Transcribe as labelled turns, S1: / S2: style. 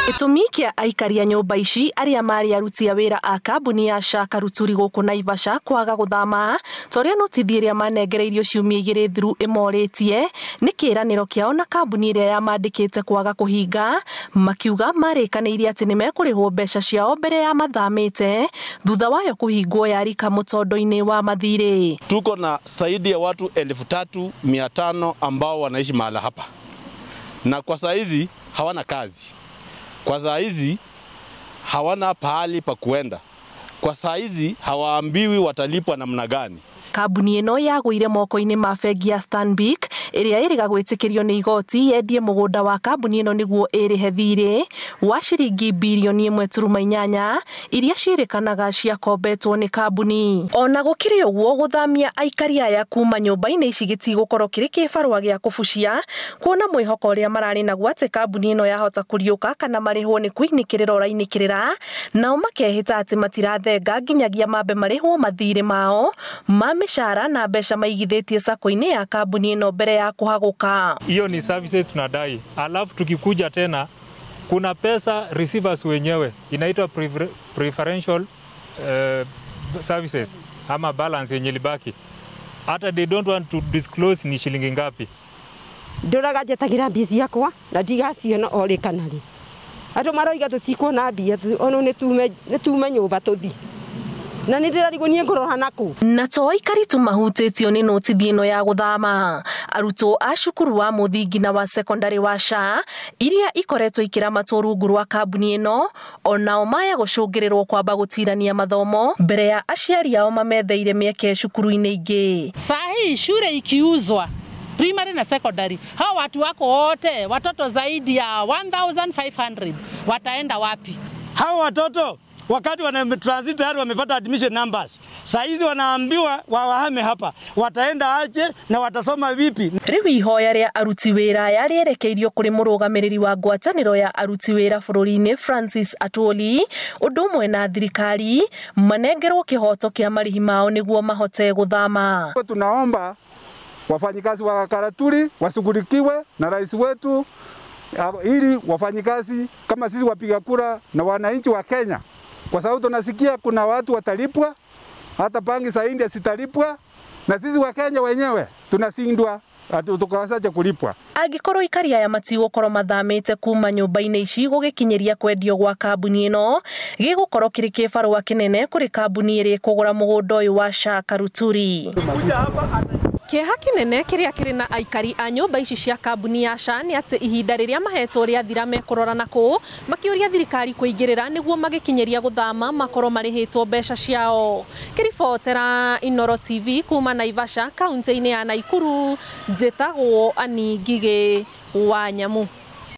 S1: Gĩtũmi kĩa aikari a nyũmba ici arĩa marĩ aruti a wĩra a kambuni ya Karuturi gũkũ Naivasha kwaga gũthama torĩa notithi ĩrĩa manengereirio ciumia 2 thiru ĩmorĩtie nĩ kĩranĩro kĩao na kambuni ĩrĩa yamandĩkĩte kwaga kũhinga, makiuga marĩkanĩire atĩ nĩmekũrĩhwo mbeca ciao mbere ya mathamĩte thutha wayo kũhingwo yarika mũtondo-inĩ wa mathirĩ.
S2: Tuko na zaidi ya watu 3500 ambao wanaishi mahala hapa, na kwa saa hizi hawana kazi. Kwa saa hizi hawana pahali pa kuenda. Kwa saa hizi hawaambiwi watalipwa namna gani.
S1: Kambuni ĩno yagũire moko-inĩ ma bengi ya Stanbic ĩrĩa ĩrĩga gwĩtĩkĩrio nĩ igoti yendie mũgũnda wa kambuni ĩno nĩguo ĩrĩhe thirĩ wa ciringi birioni 1.8 iria ciĩrĩkanaga ciakombetwo nĩ kambuni. Ona gũkĩrĩ ũguo, gũthamia aikari aya kuma nyũmba-inĩ ici gĩtigũkorwo kĩrĩ kĩbarũa gĩa kũbucia, kuona mwĩhoko ũrĩa mararĩ naguo atĩ kambuni ĩno yahota kũriũka kana marĩhwo nĩ kũinĩkĩrĩra ũrainĩkĩrĩra, nao makehĩta atĩ matirathenga nginyagia mambe marĩhwo mathirĩ mao mĩcara na mbeca maigithĩtie sako-inĩ ya kambuni ĩno mbere ya kuhaguka.
S3: Hiyo ni services tunadai. Alafu tukikuja tena kuna pesa receivers wenyewe inaitwa preferential services ama balance yenye libaki. Hata they don't want to disclose ni shilingi ngapi.
S4: Ndoraga njetagira mbici yakwa na ndigaciona ori kanari. Andũ maroiga tũtikuona mbia, ono nĩ tume nyũmba tũthi. Na nĩndĩrarigonie ngorora naku. Na
S1: to aikari tu mahutĩtio nĩ notithi ĩno ya gũthama. Arutwo a cukuru wa mũthingi na wa secondary wa SHA iria ikoretwo ikĩramatwo rungu rwa kambuni ĩno, onao maya gũcũngĩrĩrwo kwamba gũtirania mathomo mbere ya aciari ao mametheire mĩeke cukuru-inĩ ingĩ.
S5: Saa hii shule ikiuzwa primary na secondary, hao watu wako wote watoto zaidi ya 1500 wataenda wapi?
S6: Hao watoto wakati wana transit tayari wamepata admission numbers. Saa hizi wanaambiwa wahame hapa. Wataenda aje na watasoma vipi?
S1: Rĩu ihoya rĩa aruti wĩra yarĩerekeirio kũrĩ mũrũgamĩrĩri wa ngwatanĩro ya aruti wĩra bũrũri-inĩ Francis Atwoli, ũndũ ũmwe na thirikari manengerwo kĩhoto kĩa marĩhi mao nĩguo mahote gũthama.
S7: Tunaomba wafanyikazi wa Karuturi washughulikiwe na rais wetu ili wafanyikazi kama sisi wapiga kura na wananchi wa Kenya, kwa sababu tunasikia kuna watu watalipwa hata bangi za India sitalipwa, na sisi wa Kenya wenyewe tunasindwa tukawasaje kulipwa.
S1: Angĩkorwo ikari aya matigũkorwo mathamĩte kuma nyũmba-inĩ ici gũgĩkinyĩria kwendio gwa kambuni ĩno, gĩgũkorwo kĩrĩ kĩbarũa kĩnene kũrĩ kambuni ĩrĩa kũgũra mũgũnda ũyũ wa Karuturi. Kĩeha kĩnene kĩrĩa kĩrĩ na aikari a nyũmba ici cia kambuni ya SHA nĩ atĩ ihinda rĩrĩa mahetwo rĩathira mekũrora nakũ, makĩũria thirikari kũingĩrĩra nĩguo magĩkinyĩria gũthama makorwo marĩhĩtwo mbeca ciao. Kĩribotera Inooro TV kuma Naivasha, kaunti-inĩ ya Nakuru, njĩtagwo Ani Ngigĩ wa Nyamu.